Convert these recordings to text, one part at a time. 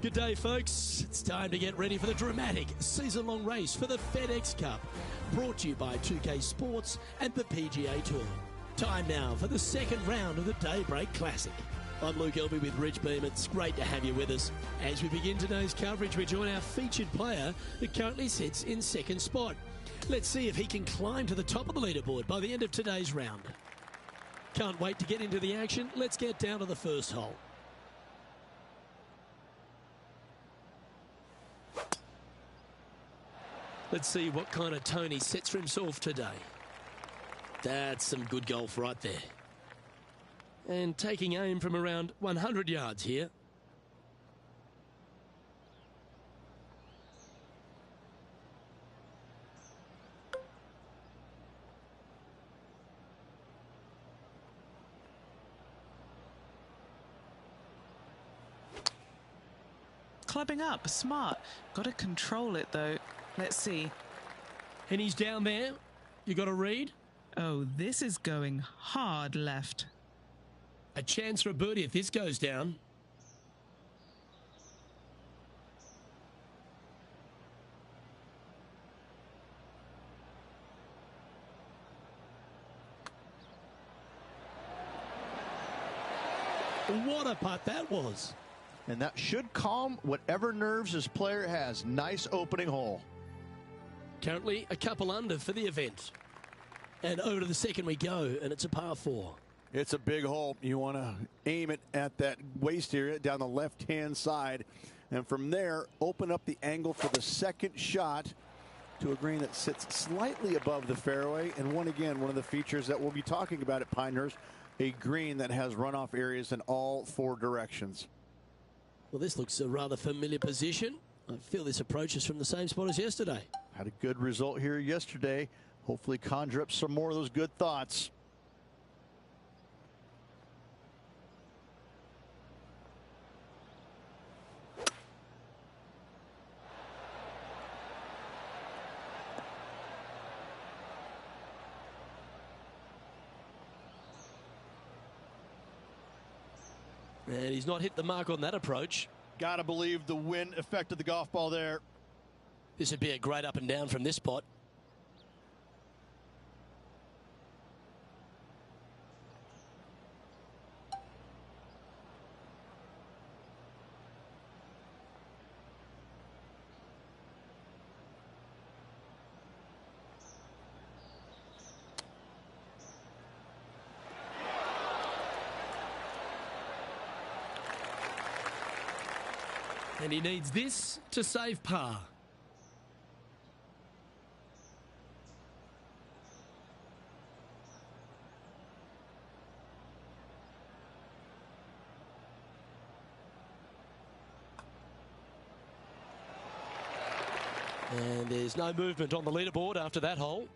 Good day, folks. It's time to get ready for the dramatic season-long race for the FedEx Cup, brought to you by 2K Sports and the PGA Tour. Time now for the second round of the Daybreak Classic. I'm Luke Elby with Rich Beam. It's great to have you with us. As we begin today's coverage, we join our featured player that currently sits in second spot. Let's see if he can climb to the top of the leaderboard by the end of today's round. Can't wait to get into the action. Let's get down to the first hole. Let's see what kind of tone he sets for himself today. That's some good golf right there. And taking aim from around 100 yards here. Clubbing up, smart. Got to control it though. Let's see. And he's down there. You got to read. Oh, this is going hard left. A chance for a birdie if this goes down. What a putt that was. And that should calm whatever nerves this player has. Nice opening hole. Currently a couple under for the event. And over to the second we go, and it's a par 4. It's a big hole. You want to aim it at that waist area down the left-hand side. And from there, open up the angle for the second shot to a green that sits slightly above the fairway. And one of the features that we'll be talking about at Pinehurst, a green that has runoff areas in all 4 directions. Well, this looks a rather familiar position. I feel this approach is from the same spot as yesterday. Had a good result here yesterday. Hopefully conjure up some more of those good thoughts. And he's not hit the mark on that approach. Gotta believe the wind affected the golf ball there. This would be a great up and down from this spot. And he needs this to save par. And there's no movement on the leaderboard after that hole.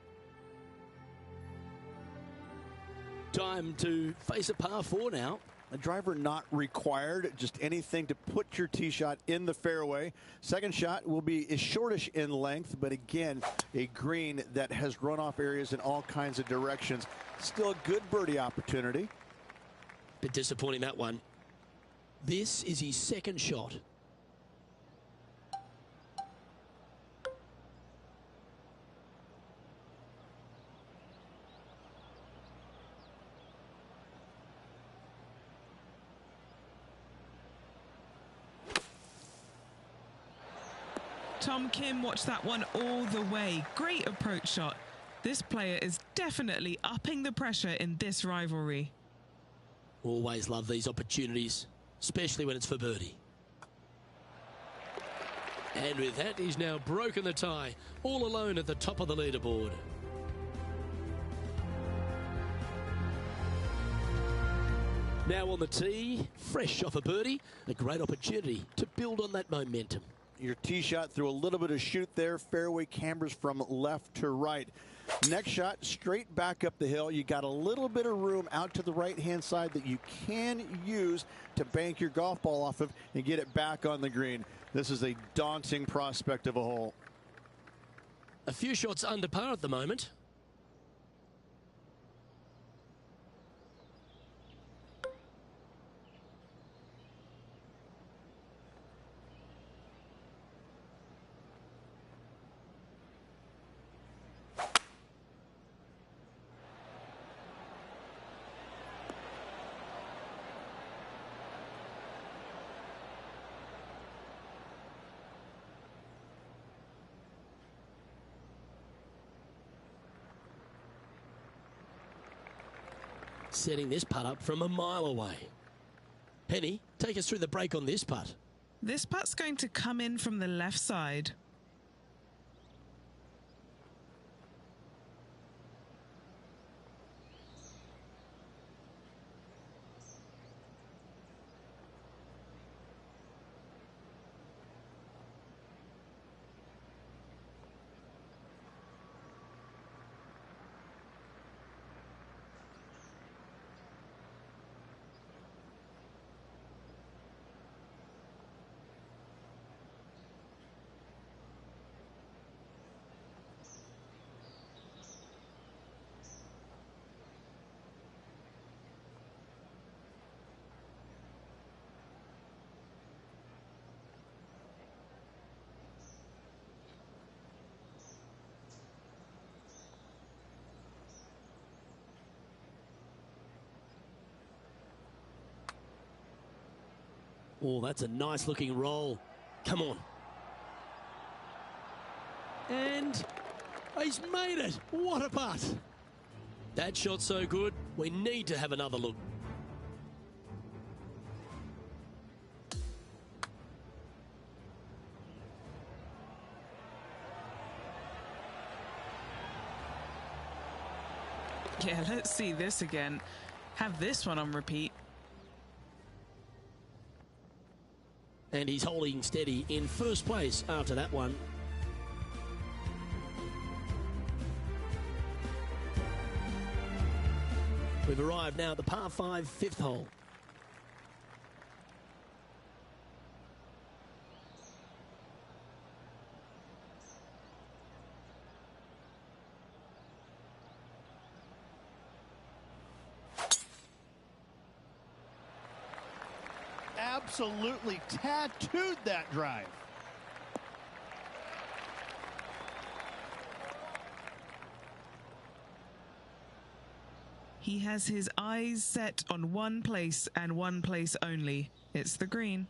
Time to face a par 4 now. A driver not required, just anything to put your tee shot in the fairway. Second shot will be as shortish in length, but again, a green that has runoff areas in all kinds of directions. Still a good birdie opportunity. Bit disappointing, that one. This is his second shot. Tom Kim watched that one all the way. Great approach shot. This player is definitely upping the pressure in this rivalry. Always love these opportunities, especially when it's for birdie. And with that, he's now broken the tie, all alone at the top of the leaderboard. Now on the tee, fresh off a birdie, a great opportunity to build on that momentum. Your tee shot through a little bit of shoot there. Fairway cambers from left to right. Next shot, straight back up the hill. You got a little bit of room out to the right-hand side that you can use to bank your golf ball off of and get it back on the green. This is a daunting prospect of a hole. A few shots under par at the moment. Setting this putt up from a mile away. Penny, take us through the break on this putt. This putt's going to come in from the left side. Oh, that's a nice looking roll. Come on. And he's made it. What a putt. That shot's so good, we need to have another look. Yeah, let's see this again. Have this one on repeat. And he's holding steady in first place after that one. We've arrived now at the par 5 fifth hole. Absolutely tattooed that drive. He has his eyes set on one place and one place only. It's the green.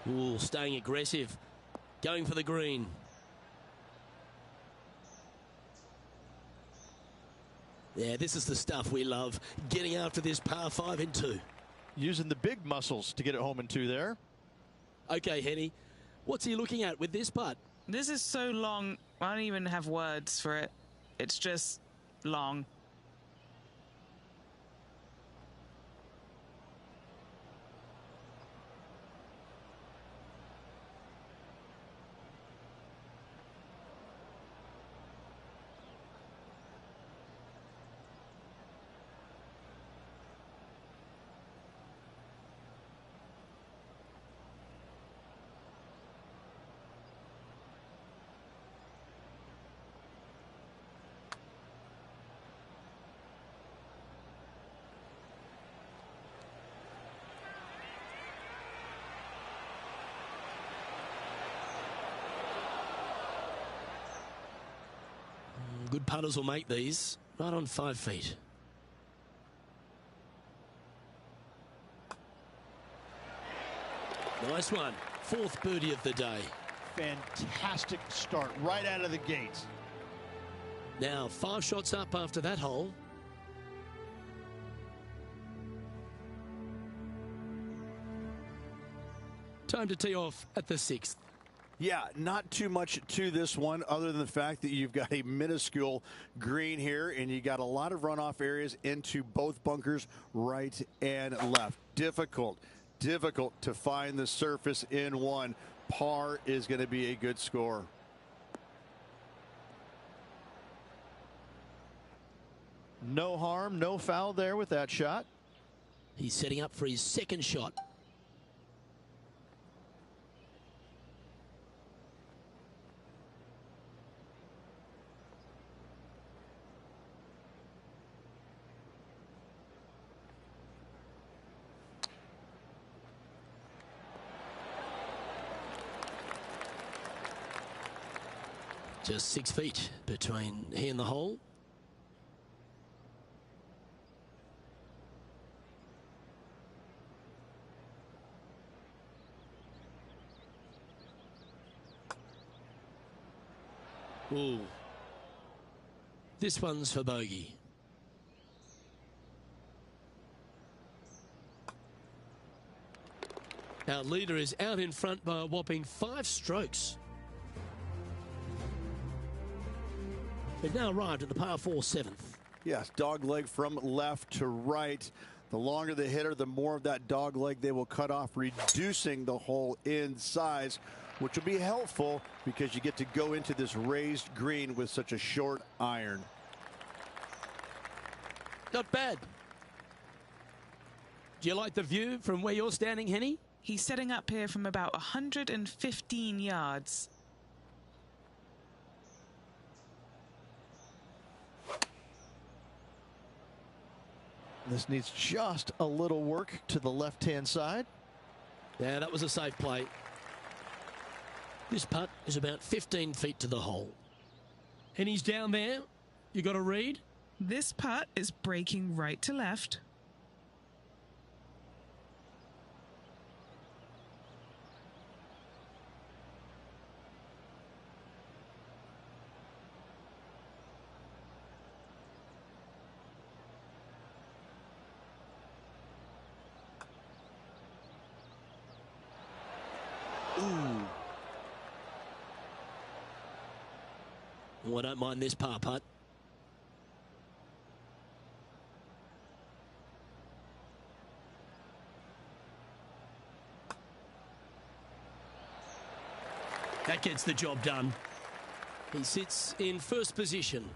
Ooh, staying aggressive. Going for the green. Yeah, this is the stuff we love. Getting after this par 5 in 2. Using the big muscles to get it home in 2 there. Okay, Henny. What's he looking at with this putt? This is so long, I don't even have words for it. It's just long. Good putters will make these. Right on 5 feet. Nice one. 4th birdie of the day. Fantastic start right out of the gates. Now 5 shots up after that hole. Time to tee off at the 6th. Yeah, not too much to this one other than the fact that you've got a minuscule green here and you got a lot of runoff areas into both bunkers, right and left. Difficult to find the surface in one. Par is going to be a good score. No harm, no foul there with that shot. He's setting up for his 2nd shot. Just 6 feet between he and the hole. Ooh. This one's for bogey. Our leader is out in front by a whopping 5 strokes. We've now arrived at the par 4 7th. Yes, dog leg from left to right. The longer the hitter, the more of that dog leg they will cut off, reducing the hole in size, which will be helpful because you get to go into this raised green with such a short iron. Not bad. Do you like the view from where you're standing, Henny? He's setting up here from about 115 yards. This needs just a little work to the left-hand side. Yeah, that was a safe play. This putt is about 15 feet to the hole. And he's down there. You got to read? This putt is breaking right to left. Ooh. Oh, I don't mind this par putt. That gets the job done. He sits in first position.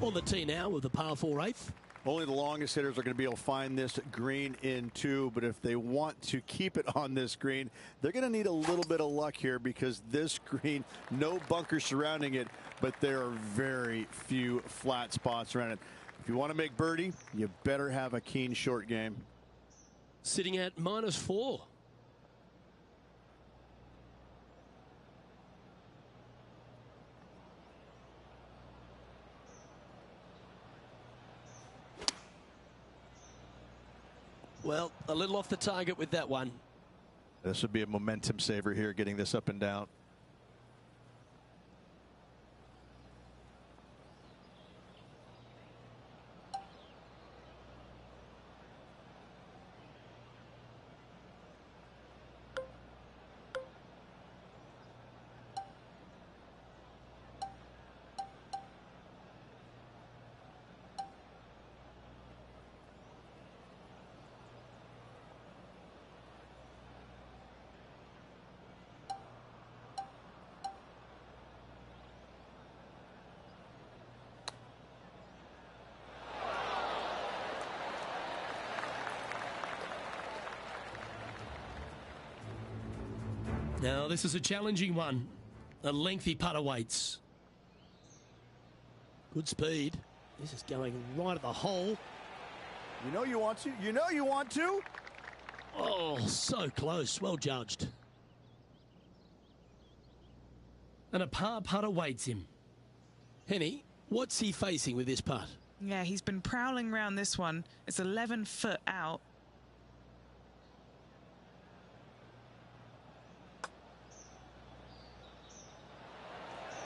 On the tee now with the par 4 8th. Only the longest hitters are going to be able to find this green in 2, but if they want to keep it on this green, they're going to need a little bit of luck here because this green, no bunkers surrounding it, but there are very few flat spots around it. If you want to make birdie, you better have a keen short game. Sitting at -4. Well, a little off the target with that one. This would be a momentum saver here, getting this up and down. Now, this is a challenging one. A lengthy putt awaits. Good speed. This is going right at the hole. You know you want to. You know you want to. Oh, so close. Well judged. And a par putt awaits him. Henny, what's he facing with this putt? Yeah, he's been prowling around this one. It's 11 foot out.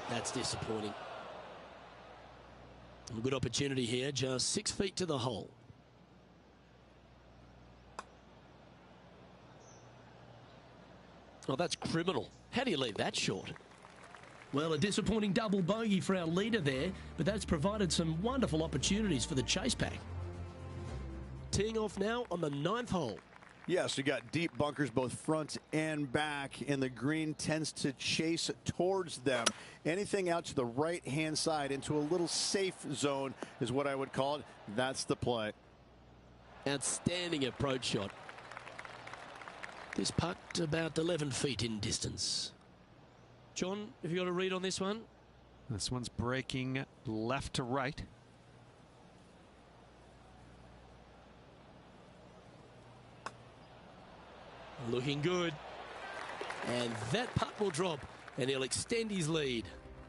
That's disappointing. A good opportunity here, just 6 feet to the hole. Oh, that's criminal. How do you leave that short? Well, a disappointing double bogey for our leader there, but that's provided some wonderful opportunities for the chase pack. Teeing off now on the 9th hole. Yes, you got deep bunkers both front and back, and the green tends to chase towards them. Anything out to the right-hand side into a little safe zone is what I would call it. That's the play. Outstanding approach shot. This putt about 11 feet in distance. John, have you got a read on this one? This one's breaking left to right. Looking good. And that putt will drop, and he'll extend his lead.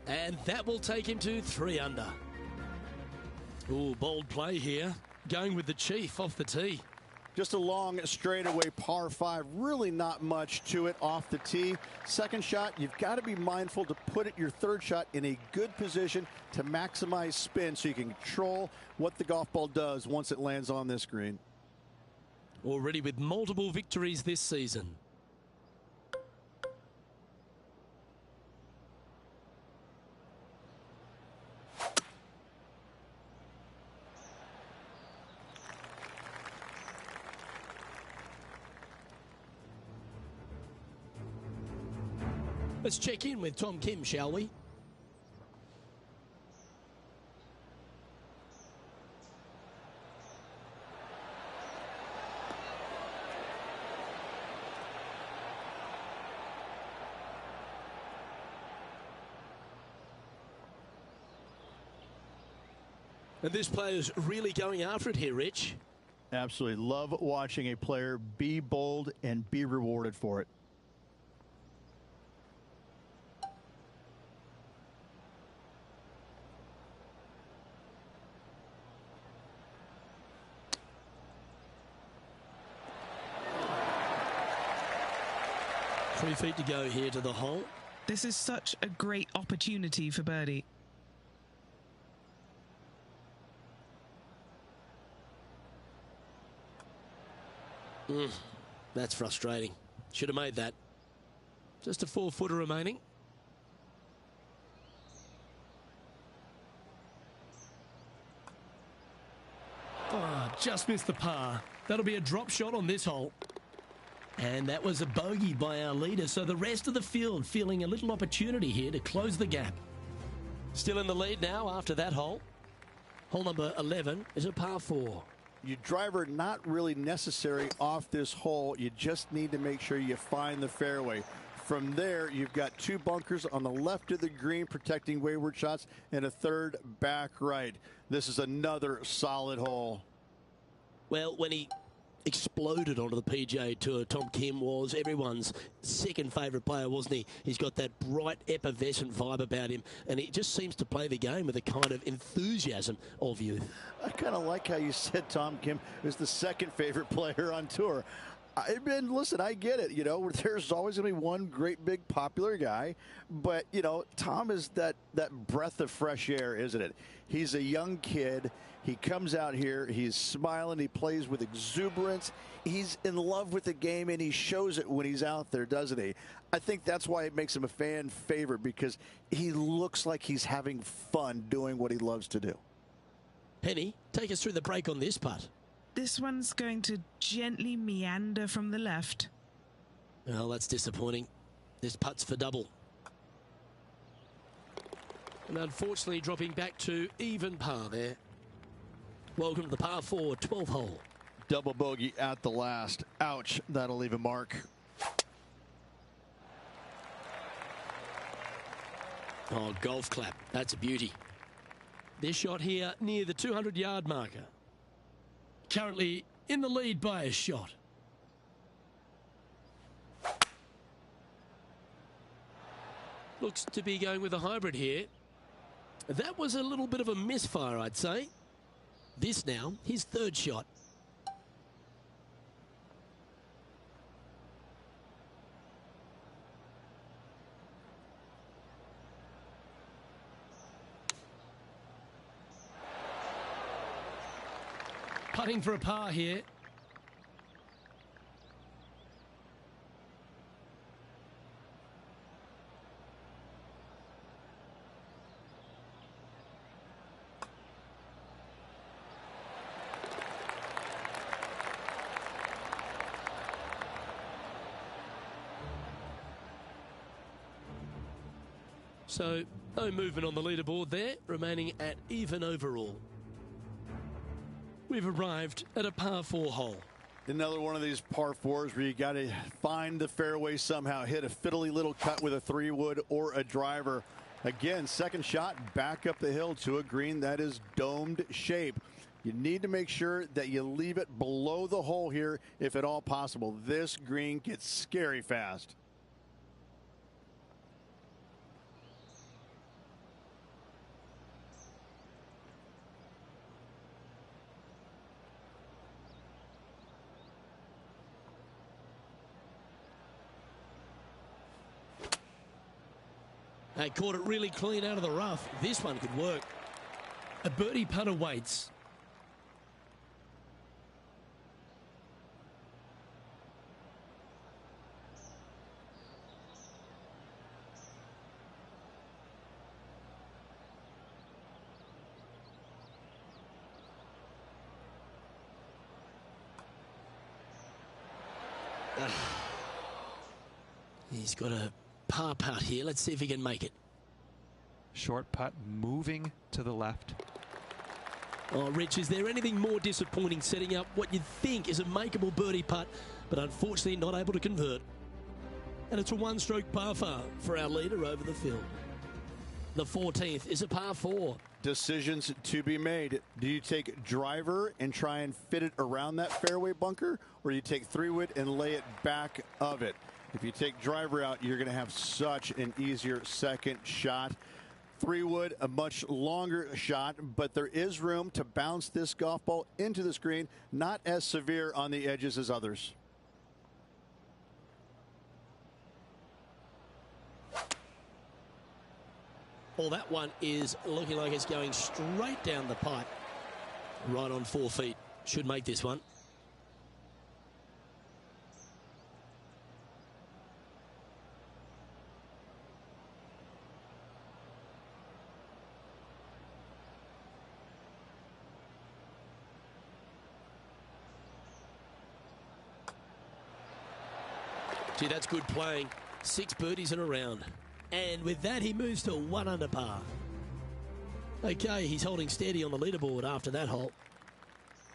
And that will take him to 3 under. Ooh, bold play here. Going with the chief off the tee. Just a long straightaway par 5. Really not much to it off the tee. Second shot, you've got to be mindful to put it your third shot in a good position to maximize spin so you can control what the golf ball does once it lands on this green. Already with multiple victories this season. Let's check in with Tom Kim, shall we? And this player's really going after it here, Rich. Absolutely. Love watching a player be bold and be rewarded for it. Three feet to go here to the hole. This is such a great opportunity for birdie. That's frustrating. Should have made that. Just a 4-footer remaining. Oh, just missed the par. That'll be a drop shot on this hole. And that was a bogey by our leader, so the rest of the field feeling a little opportunity here to close the gap. Still in the lead now after that hole. Hole number 11 is a par 4. Your driver not really necessary off this hole. You just need to make sure you find the fairway. From there, you've got 2 bunkers on the left of the green protecting wayward shots and a third back right. This is another solid hole. Well, when he exploded onto the PGA Tour, Tom Kim was everyone's second favourite player, wasn't he? He's got that bright, effervescent vibe about him, and he just seems to play the game with a kind of enthusiasm of youth. I kind of like how you said Tom Kim is the second favorite player on tour. Listen, I get it. You know, there's always going to be one great big popular guy, but you know, Tom is that breath of fresh air, isn't it? He's a young kid. He comes out here, he's smiling, he plays with exuberance. He's in love with the game, and he shows it when he's out there, doesn't he? I think that's why it makes him a fan favorite, because he looks like he's having fun doing what he loves to do. Penny, take us through the break on this putt. This one's going to gently meander from the left. Well, that's disappointing. This putt's for double. And unfortunately dropping back to even par there. Welcome to the par 4 12th hole. Double bogey at the last. Ouch, that'll leave a mark. Oh, golf clap. That's a beauty. This shot here near the 200-yard marker. Currently in the lead by a shot. Looks to be going with a hybrid here. That was a little bit of a misfire, I'd say. This now, his third shot. Putting for a par here. So, no movement on the leaderboard there, remaining at even overall. We've arrived at a par 4 hole. Another one of these par 4s where you got to find the fairway somehow, hit a fiddly little cut with a 3-wood or a driver. Again, second shot back up the hill to a green that is domed shape. You need to make sure that you leave it below the hole here if at all possible. This green gets scary fast. They caught it really clean out of the rough. This one could work. A birdie putt awaits. He's got a par putt here. Let's see if he can make it. Short putt moving to the left. Oh, Rich, is there anything more disappointing setting up what you think is a makeable birdie putt, but unfortunately not able to convert? And it's a one-stroke par four for our leader over the field. The 14th is a par 4. Decisions to be made. Do you take driver and try and fit it around that fairway bunker, or do you take 3-wood and lay it back of it? If you take driver out, you're going to have such an easier second shot. 3-wood, a much longer shot, but there is room to bounce this golf ball into the screen, not as severe on the edges as others. Well, that one is looking like it's going straight down the pipe. Right on 4 feet. Should make this one. Gee, that's good playing. 6 birdies in a round. And with that, he moves to 1 under par. Okay, he's holding steady on the leaderboard after that hole.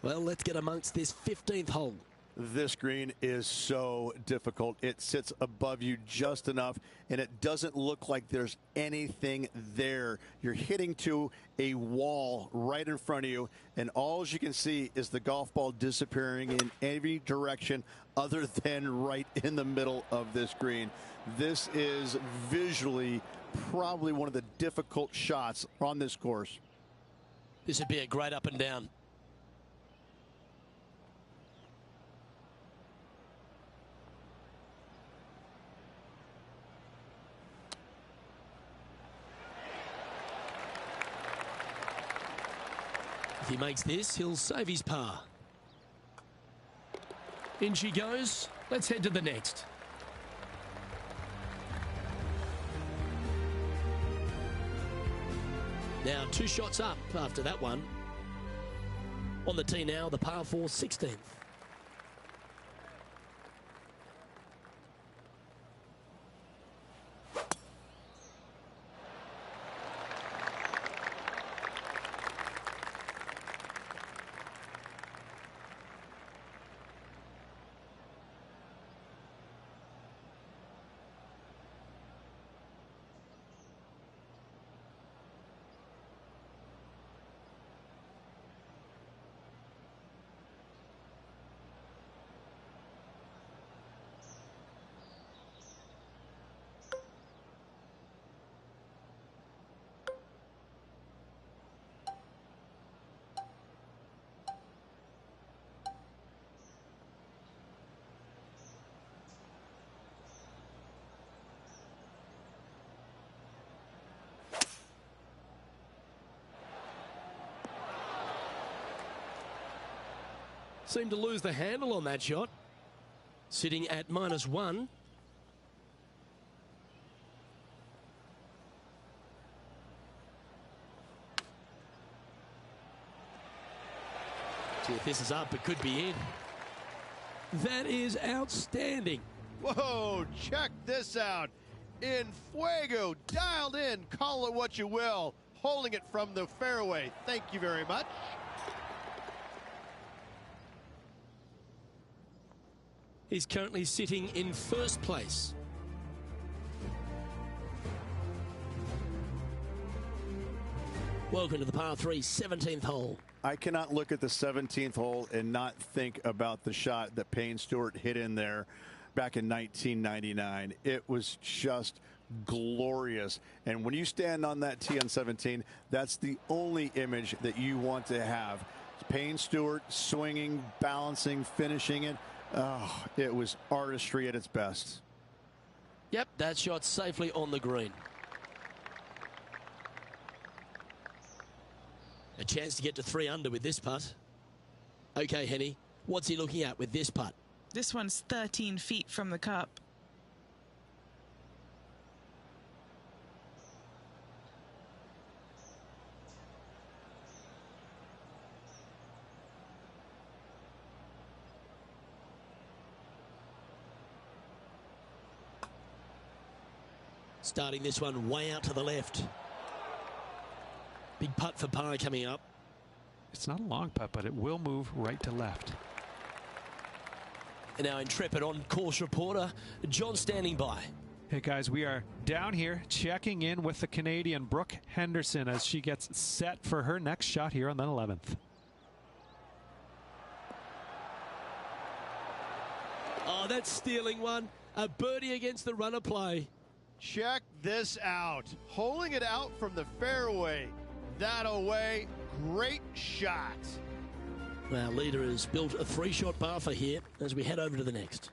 Well, let's get amongst this 15th hole. This green is so difficult. It sits above you just enough, and it doesn't look like there's anything there. You're hitting to a wall right in front of you, and all you can see is the golf ball disappearing in every direction other than right in the middle of this green. This is visually probably one of the difficult shots on this course. This would be a great up and down. If he makes this, he'll save his par. In she goes. Let's head to the next. Now 2 shots up after that one. On the tee now, the par 4 16th. Seemed to lose the handle on that shot. Sitting at -1. See if this is up, it could be in. That is outstanding. Whoa, check this out. In fuego, dialed in, call it what you will. Holding it from the fairway. Thank you very much. He's currently sitting in first place. Welcome to the par 3 17th hole. I cannot look at the 17th hole and not think about the shot that Payne Stewart hit in there back in 1999. It was just glorious. And when you stand on that tee on 17, that's the only image that you want to have. Payne Stewart swinging, balancing, finishing it. Oh, it was artistry at its best. Yep, that shot safely on the green. A chance to get to 3 under with this putt. Okay, Henny, what's he looking at with this putt? This one's 13 feet from the cup. Starting this one way out to the left. Big putt for par coming up. It's not a long putt, but it will move right to left. And our intrepid on-course reporter, John, standing by. Hey guys, we are down here checking in with the Canadian Brooke Henderson as she gets set for her next shot here on the 11th. Oh, that's stealing one. A birdie against the runner play. Check this out. Holding it out from the fairway. That away. Great shot. Our leader has built a 3-shot par for here as we head over to the next.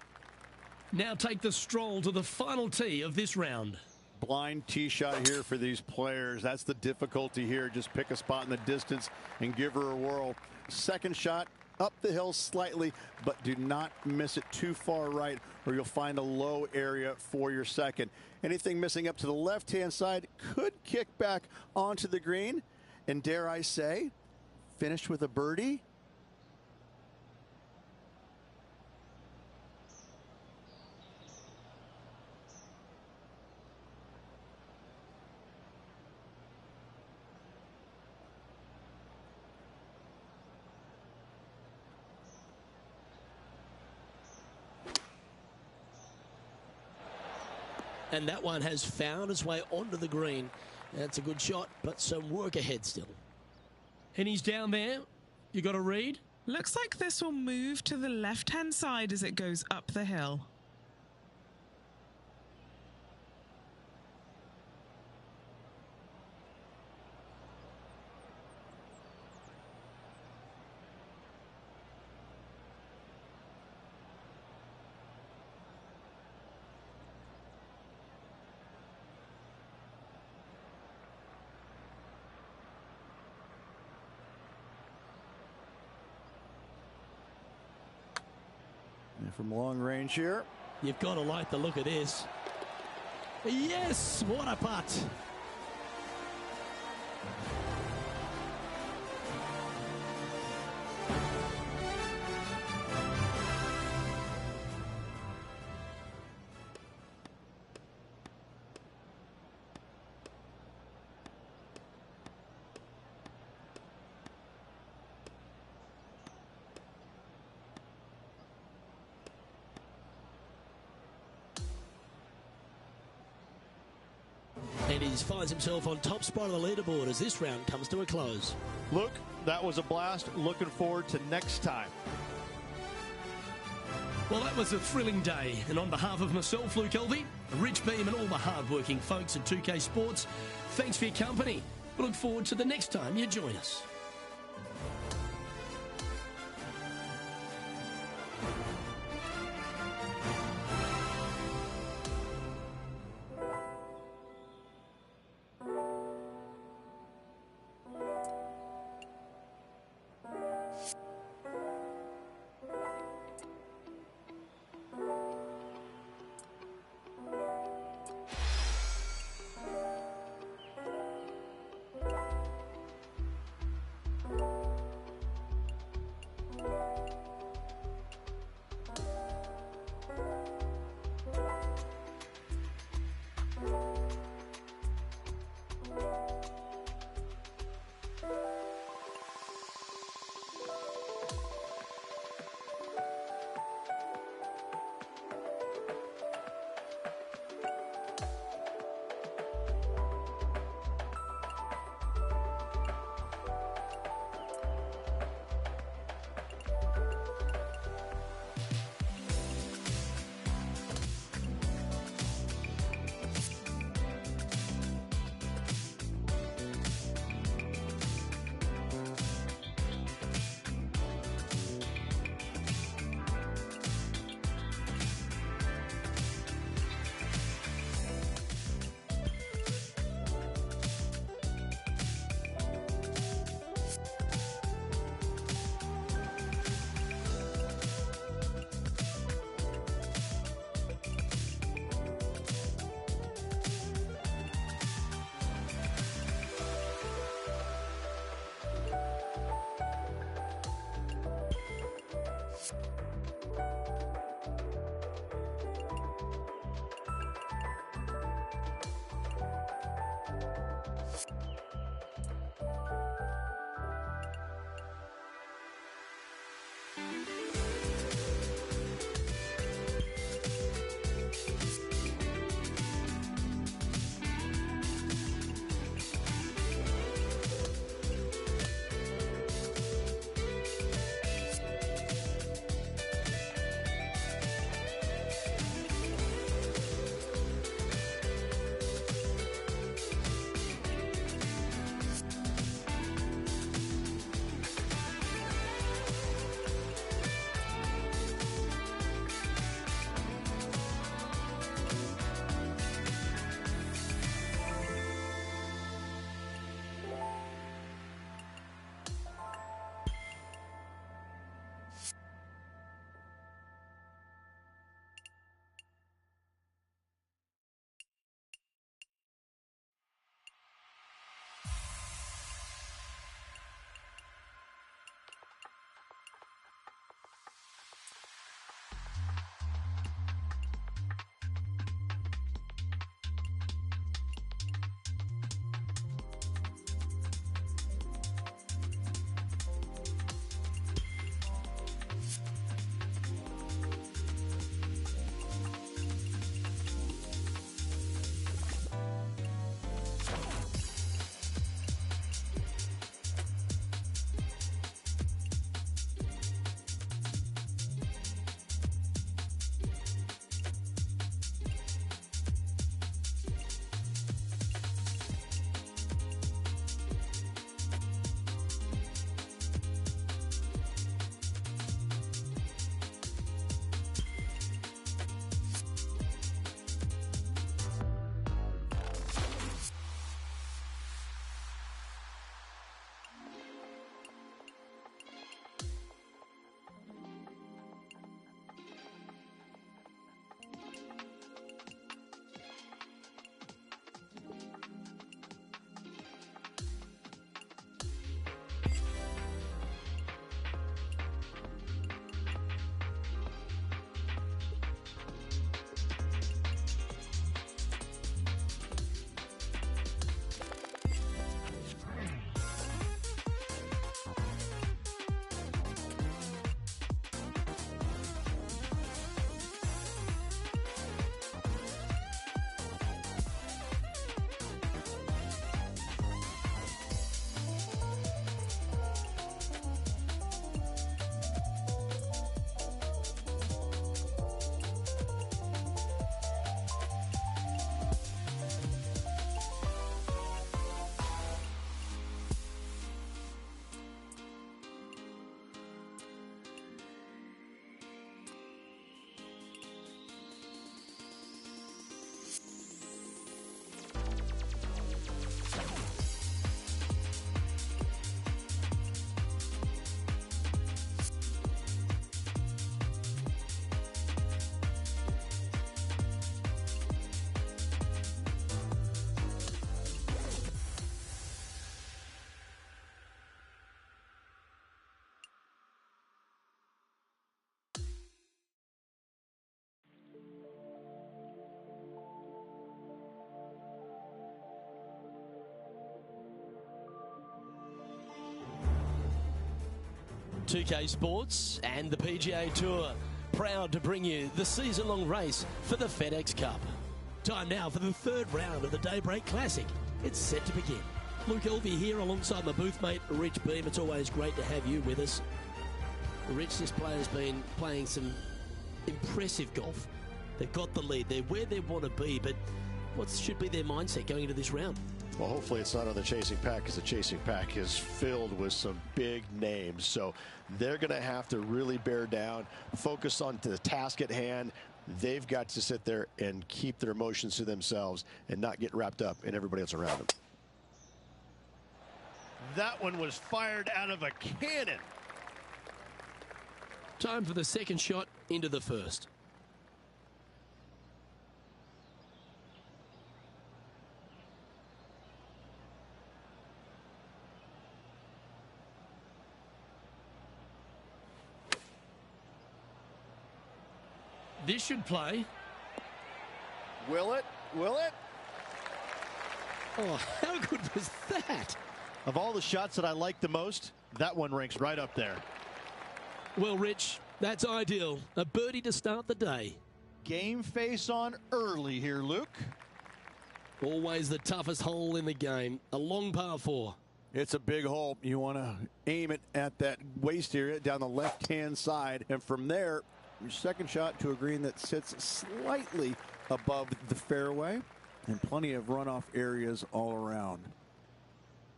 Now take the stroll to the final tee of this round. Blind tee shot here for these players. That's the difficulty here. Just pick a spot in the distance and give her a whirl. Second shot up the hill slightly, but do not miss it too far right or you'll find a low area for your second. Anything missing up to the left-hand side could kick back onto the green and, dare I say, finish with a birdie. And that one has found its way onto the green. That's a good shot, but some work ahead still. And he's down there. You got a read? Looks like this will move to the left-hand side as it goes up the hill. And from long range here. You've got to like the look of this. Yes, what a putt. And he finds himself on top spot of the leaderboard as this round comes to a close. Luke, that was a blast. Looking forward to next time. Well, that was a thrilling day. And on behalf of myself, Luke Elvey, Rich Beam and all the hard-working folks at 2K Sports, thanks for your company. We look forward to the next time you join us. 2K Sports and the PGA Tour, proud to bring you the season-long race for the FedEx Cup. Time now for the third round of the Daybreak Classic. It's set to begin. Luke Elvey here alongside my booth mate, Rich Beam. It's always great to have you with us. Rich, this player's been playing some impressive golf. They've got the lead. They're where they want to be, but what should be their mindset going into this round? Well, hopefully it's not on the chasing pack, because the chasing pack is filled with some big names. So they're going to have to really bear down, focus on the task at hand. They've got to sit there and keep their emotions to themselves and not get wrapped up in everybody else around them. That one was fired out of a cannon. Time for the second shot into the first. This should play. Will it? Will it? Oh, how good was that? Of all the shots that I like the most, that one ranks right up there. Well, Rich, that's ideal. A birdie to start the day. Game face on early here, Luke. Always the toughest hole in the game. A long par 4. It's a big hole. You want to aim it at that waist area down the left-hand side. And from there, your second shot to a green that sits slightly above the fairway. And plenty of runoff areas all around.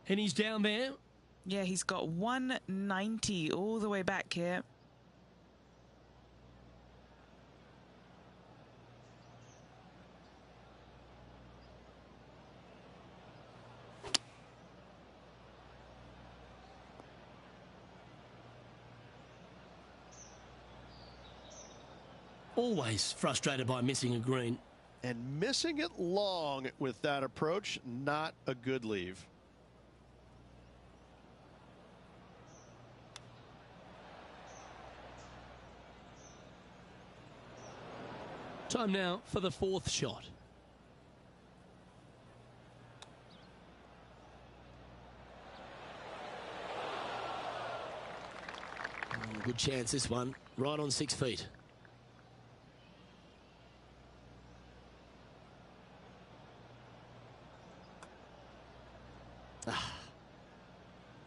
And he's down there. Yeah, he's got 190 all the way back here. Always frustrated by missing a green. And missing it long with that approach, not a good leave. Time now for the fourth shot. Good chance this one, right on 6 feet.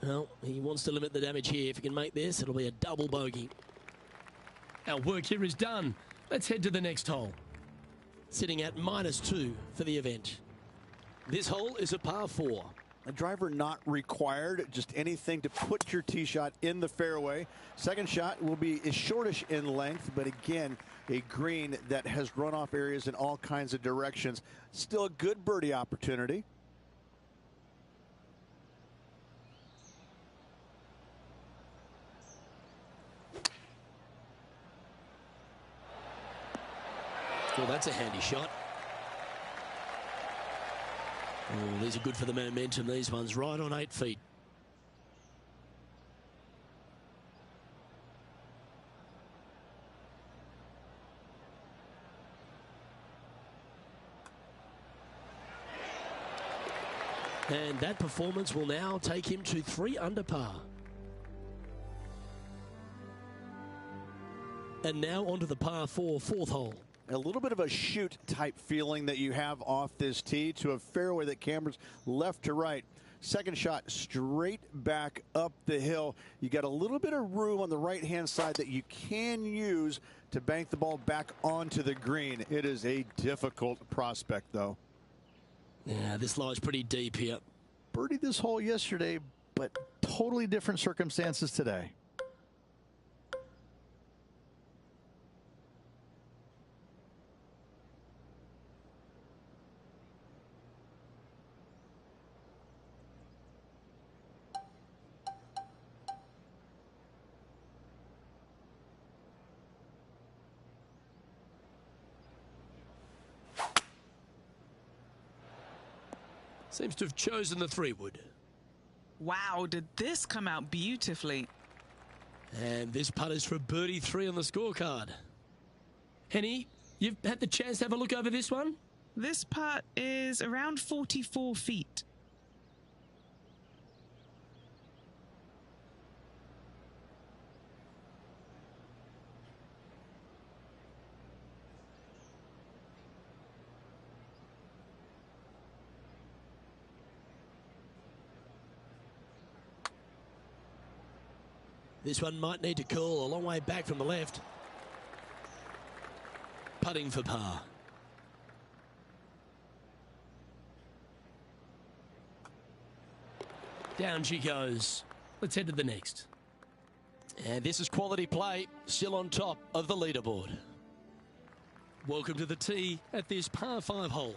Well, he wants to limit the damage here. If he can make this, it'll be a double bogey. Our work here is done. Let's head to the next hole. Sitting at -2 for the event. This hole is a par 4. A driver not required, just anything to put your tee shot in the fairway. Second shot will be shortish in length, but again, a green that has runoff areas in all kinds of directions. Still a good birdie opportunity. Well, that's a handy shot. Oh, these are good for the momentum. These ones right on 8 feet. And that performance will now take him to 3 under par. And now onto the par 4 fourth hole. A little bit of a shoot type feeling that you have off this tee to a fairway that cambers left to right. Second shot straight back up the hill. You got a little bit of room on the right hand side that you can use to bank the ball back onto the green. It is a difficult prospect though. Yeah, this lies pretty deep here. Birdied this hole yesterday, but totally different circumstances today. Seems to have chosen the 3-wood. Wow, did this come out beautifully. And this putt is for a birdie 3 on the scorecard. Henny, you've had the chance to have a look over this one? This putt is around 44 feet. This one might need to curl a long way back from the left. Putting for par. Down she goes. Let's head to the next. And this is quality play, still on top of the leaderboard. Welcome to the tee at this par 5 hole.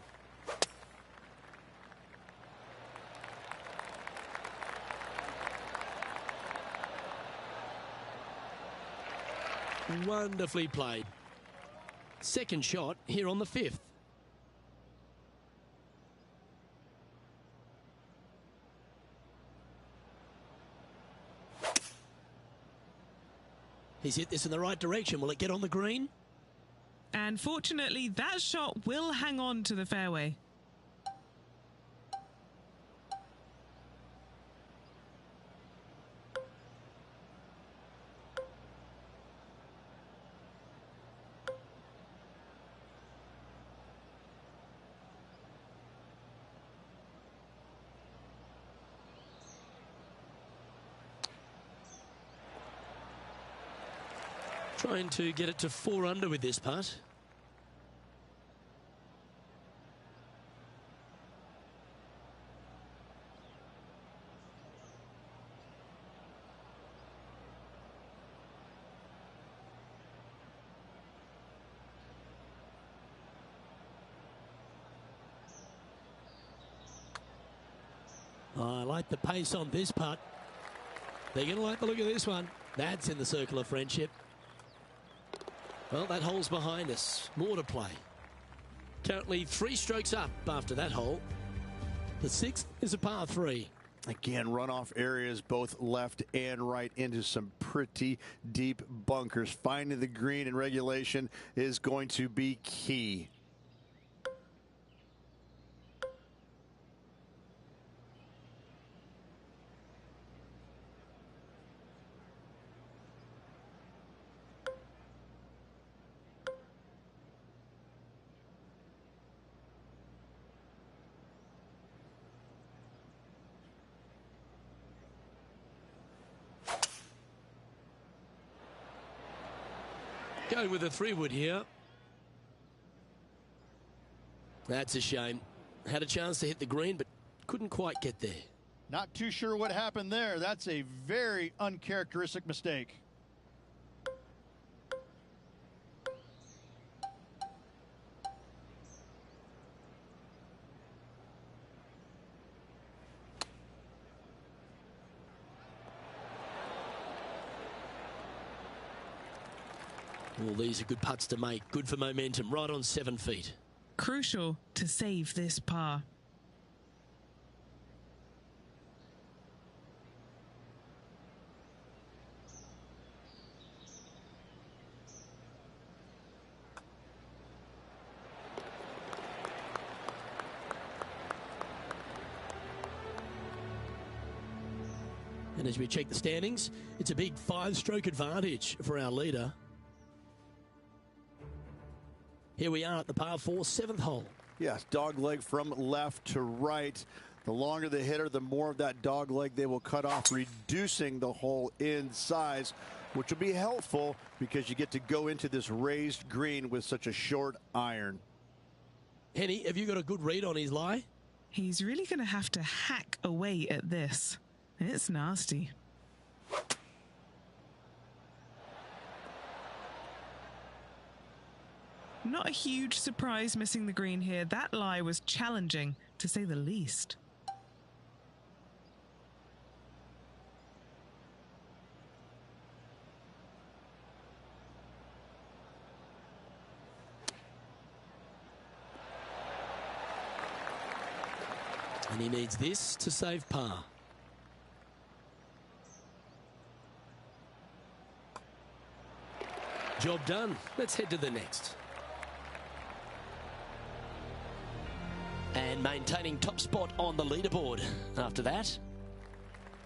Wonderfully played. Second shot here on the 5th. He's hit this in the right direction. Will it get on the green? And fortunately, that shot will hang on to the fairway. Trying to get it to 4 under with this putt. I like the pace on this putt. They're going to like the look of this one. That's in the circle of friendship. Well, that hole's behind us. More to play. Currently 3 strokes up after that hole. The 6th is a par 3. Again, runoff areas both left and right into some pretty deep bunkers. Finding the green in regulation is going to be key. Going with a 3-wood here. That's a shame. Had a chance to hit the green, but couldn't quite get there. Not too sure what happened there. That's a very uncharacteristic mistake. Well, these are good putts to make. Good for momentum. Right on 7 feet. Crucial to save this par. And as we check the standings, it's a big 5-stroke advantage for our leader. Here we are at the par 4 7th hole. Yes, dog leg from left to right. The longer the hitter, the more of that dog leg they will cut off, reducing the hole in size, which will be helpful because you get to go into this raised green with such a short iron. Henny, have you got a good read on his lie? He's really going to have to hack away at this. It's nasty. Not a huge surprise missing the green here. That lie was challenging, to say the least. And he needs this to save par. Job done. Let's head to the next. And maintaining top spot on the leaderboard. After that,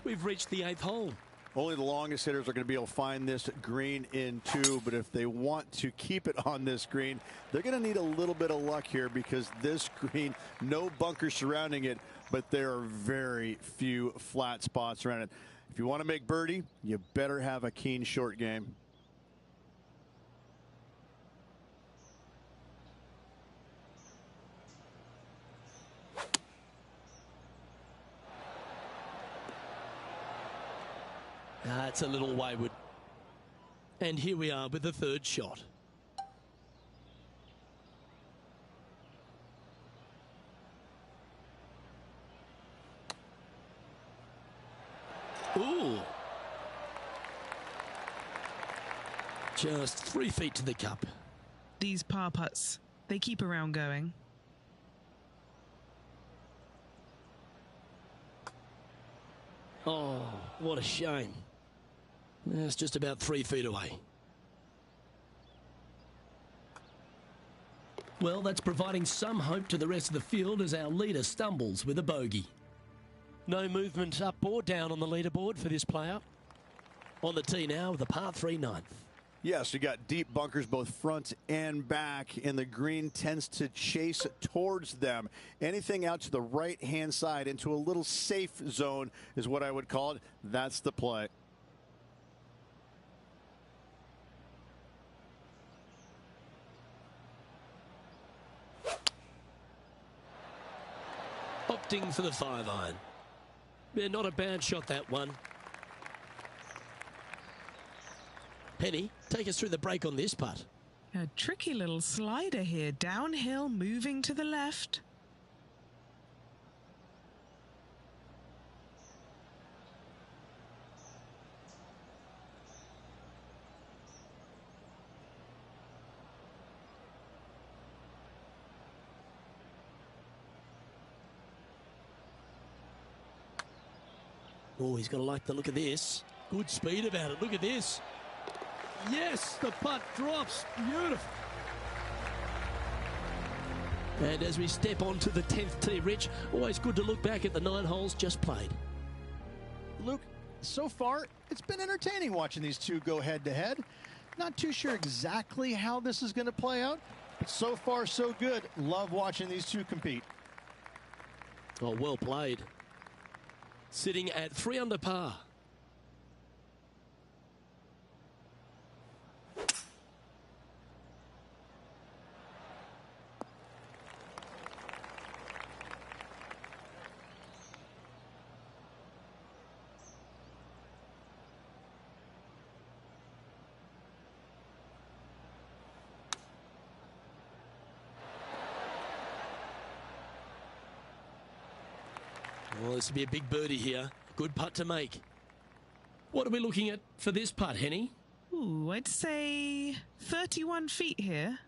we've reached the 8th hole. Only the longest hitters are going to be able to find this green in 2, but if they want to keep it on this green, they're going to need a little bit of luck here because this green, no bunkers surrounding it, but there are very few flat spots around it. If you want to make birdie, you better have a keen short game. That's a little wayward. And here we are with the third shot. Ooh. Just 3 feet to the cup. These par putts, they keep a round going. Oh, what a shame. It's just about 3 feet away. Well, that's providing some hope to the rest of the field as our leader stumbles with a bogey. No movement up or down on the leaderboard for this player. On the tee now with a par 3 ninth. Yes, you got deep bunkers both front and back, and the green tends to chase towards them. Anything out to the right-hand side into a little safe zone is what I would call it. That's the play. Opting for the 5-iron. Yeah, not a bad shot, that one. Penny, take us through the break on this putt. A tricky little slider here, downhill, moving to the left. Oh, he's going to like the look of this. Good speed about it. Look at this. Yes, the putt drops. Beautiful. And as we step on to the 10th tee, Rich, always good to look back at the 9 holes just played. Luke, so far, it's been entertaining watching these two go head-to-head. Not too sure exactly how this is going to play out, but so far, so good. Love watching these two compete. Oh, well played. Sitting at 3 under par. Well, this will be a big birdie here. Good putt to make. What are we looking at for this putt, Henny? Ooh, I'd say 31 feet here.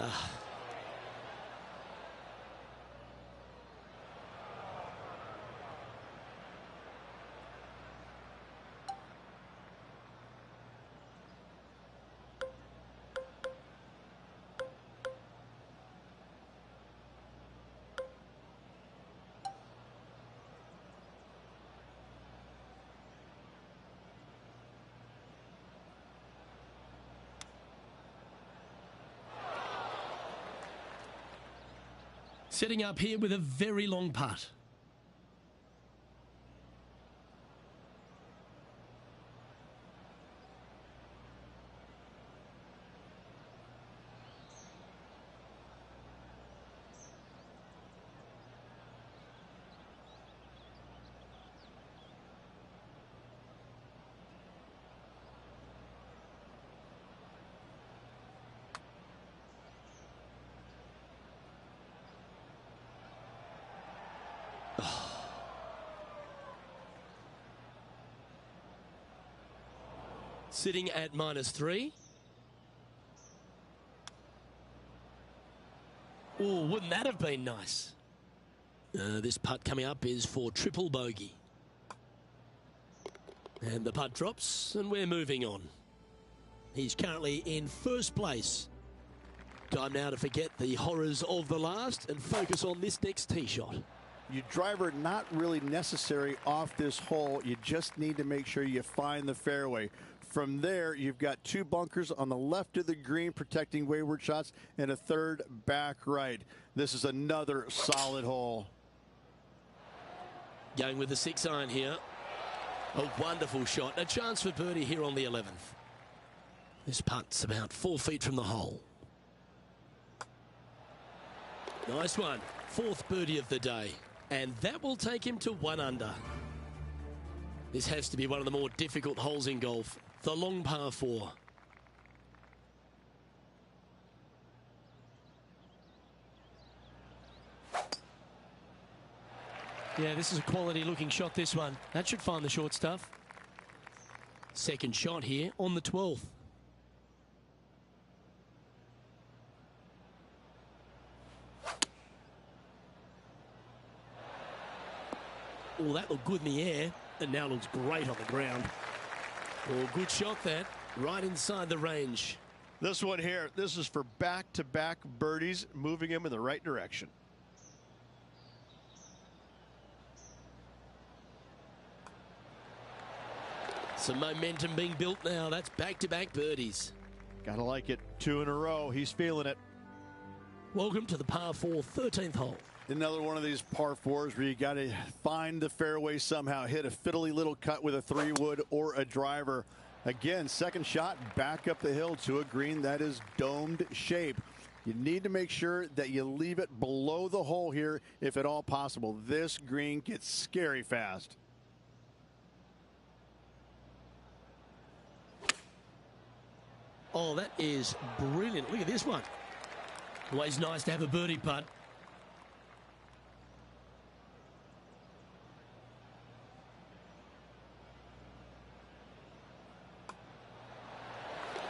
Ah. Setting up here with a very long putt. Sitting at -3. Oh, wouldn't that have been nice? This putt coming up is for triple bogey. And the putt drops, and we're moving on. He's currently in first place. Time now to forget the horrors of the last and focus on this next tee shot. Your driver not really necessary off this hole. You just need to make sure you find the fairway. From there, you've got two bunkers on the left of the green protecting wayward shots and a third back right. This is another solid hole. Going with the 6-iron here. A wonderful shot. A chance for birdie here on the 11th. This putt's about 4 feet from the hole. Nice one. 4th birdie of the day. And that will take him to 1 under. This has to be one of the more difficult holes in golf. The long par 4. Yeah, this is a quality looking shot, this one. That should find the short stuff. Second shot here on the 12th. Oh, that looked good in the air, and now looks great on the ground. Oh, good shot that, right inside the range. This one here, this is for back-to-back birdies, moving him in the right direction. Some momentum being built now. That's back-to-back birdies. Gotta like it. 2 in a row. He's feeling it. Welcome to the par 4 13th hole. Another one of these par 4s where you got to find the fairway somehow, hit a fiddly little cut with a 3-wood or a driver. Again, second shot back up the hill to a green that is domed shape. You need to make sure that you leave it below the hole here if at all possible. This green gets scary fast. Oh, that is brilliant. Look at this one. Always nice to have a birdie putt.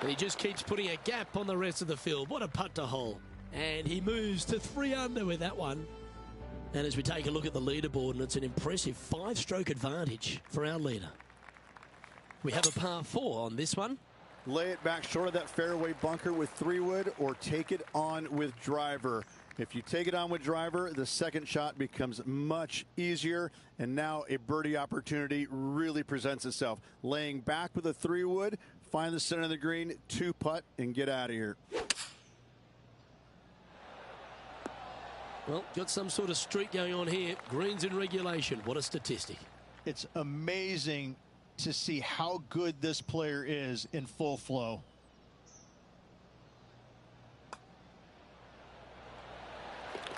And he just keeps putting a gap on the rest of the field. What a putt to hole. And he moves to 3 under with that one. And as we take a look at the leaderboard, and it's an impressive 5-stroke advantage for our leader. We have a par 4 on this one. Lay it back short of that fairway bunker with 3-wood or take it on with driver. If you take it on with driver, the second shot becomes much easier, and now a birdie opportunity really presents itself. Laying back with a 3-wood, find the center of the green, 2-putt, and get out of here. Well, got some sort of streak going on here. Greens in regulation. What a statistic. It's amazing to see how good this player is in full flow.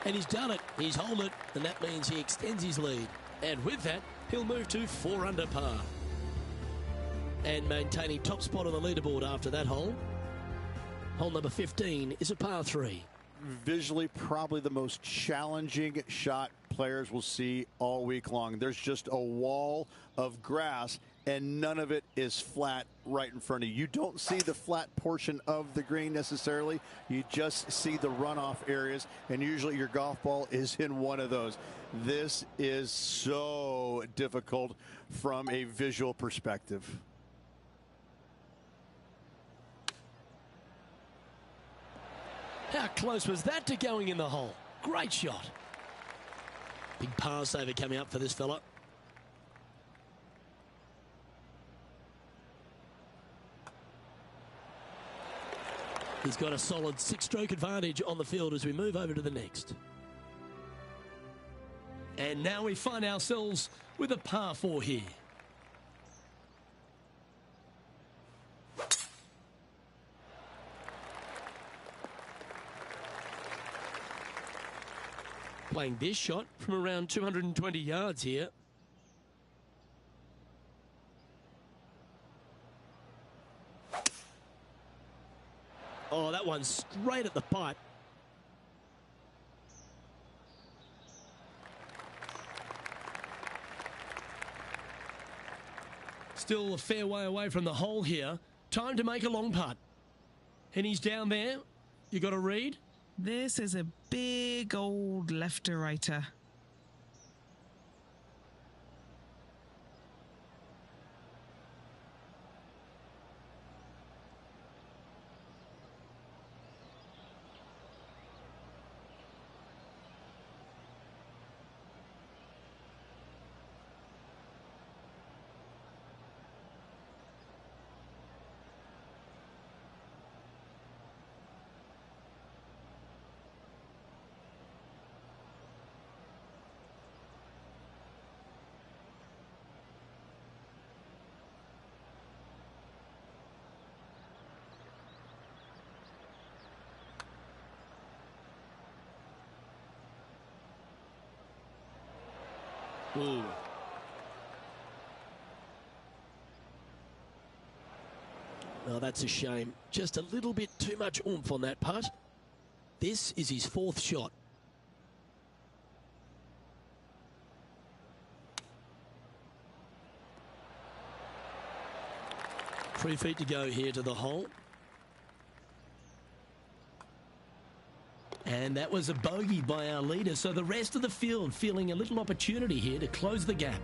And he's done it. He's holed it, and that means he extends his lead. And with that, he'll move to 4 under par. And maintaining top spot on the leaderboard after that hole. Hole number 15 is a par 3. Visually, probably the most challenging shot players will see all week long. There's just a wall of grass, and none of it is flat right in front of you. You don't see the flat portion of the green necessarily. You just see the runoff areas, and usually your golf ball is in one of those. This is so difficult from a visual perspective. How close was that to going in the hole? Great shot. Big par saver coming up for this fella. He's got a solid 6-stroke advantage on the field as we move over to the next. And now we find ourselves with a par 4 here. Playing this shot from around 220 yards here. Oh, that one's straight at the pipe. Still a fair way away from the hole here. Time to make a long putt. And he's down there. You got a read? This is a big old left-to-righter. Ooh. Well, that's a shame. Just a little bit too much oomph on that putt. This is his 4th shot. Three feet to go here to the hole. And that was a bogey by our leader, so the rest of the field feeling a little opportunity here to close the gap.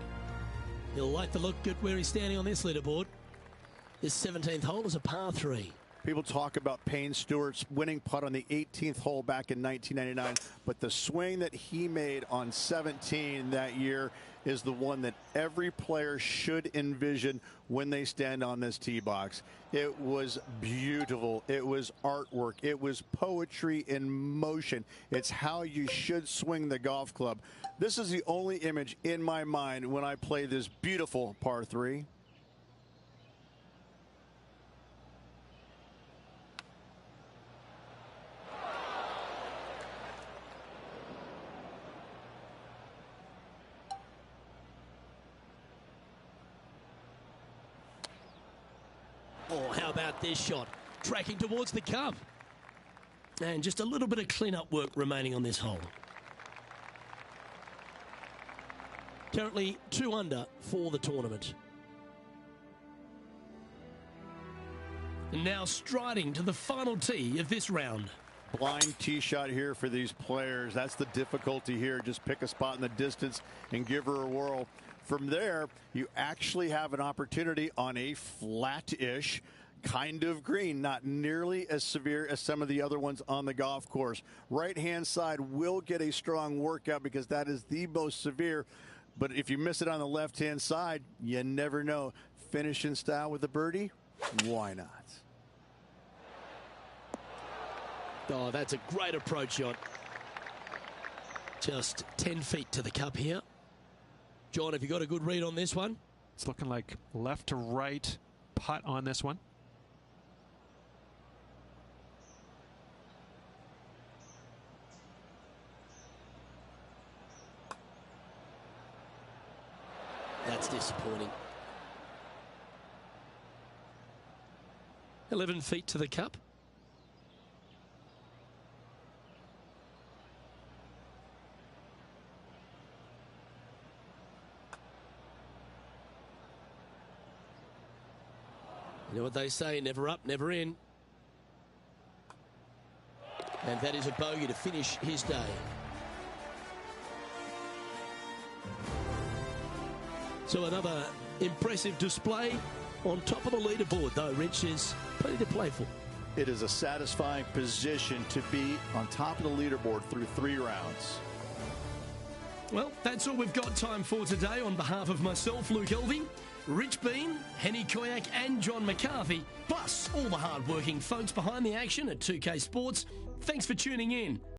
He'll like the look at where he's standing on this leaderboard. This 17th hole is a par 3. People talk about Payne Stewart's winning putt on the 18th hole back in 1999, but the swing that he made on 17 that year is the one that every player should envision when they stand on this tee box. It was beautiful. It was artwork. It was poetry in motion. It's how you should swing the golf club. This is the only image in my mind when I play this beautiful par 3. Oh, how about this shot? Tracking towards the cup. And just a little bit of clean-up work remaining on this hole. Currently 2 under for the tournament. And now striding to the final tee of this round. Blind tee shot here for these players. That's the difficulty here. Just pick a spot in the distance and give her a whirl. From there, you actually have an opportunity on a flat-ish kind of green, not nearly as severe as some of the other ones on the golf course. Right-hand side will get a strong workout because that is the most severe. But if you miss it on the left-hand side, you never know. Finish in style with a birdie? Why not? Oh, that's a great approach shot. Just 10 feet to the cup here. John, have you got a good read on this one? It's looking like left to right putt on this one. That's disappointing. 11 feet to the cup. You know what they say, never up, never in. And that is a bogey to finish his day. So another impressive display on top of the leaderboard, though, Rich, is plenty to play for. It is a satisfying position to be on top of the leaderboard through 3 rounds. Well, that's all we've got time for today. On behalf of myself, Luke Elving, Rich Bean, Henny Koyak and John McCarthy, plus all the hard-working folks behind the action at 2K Sports, thanks for tuning in.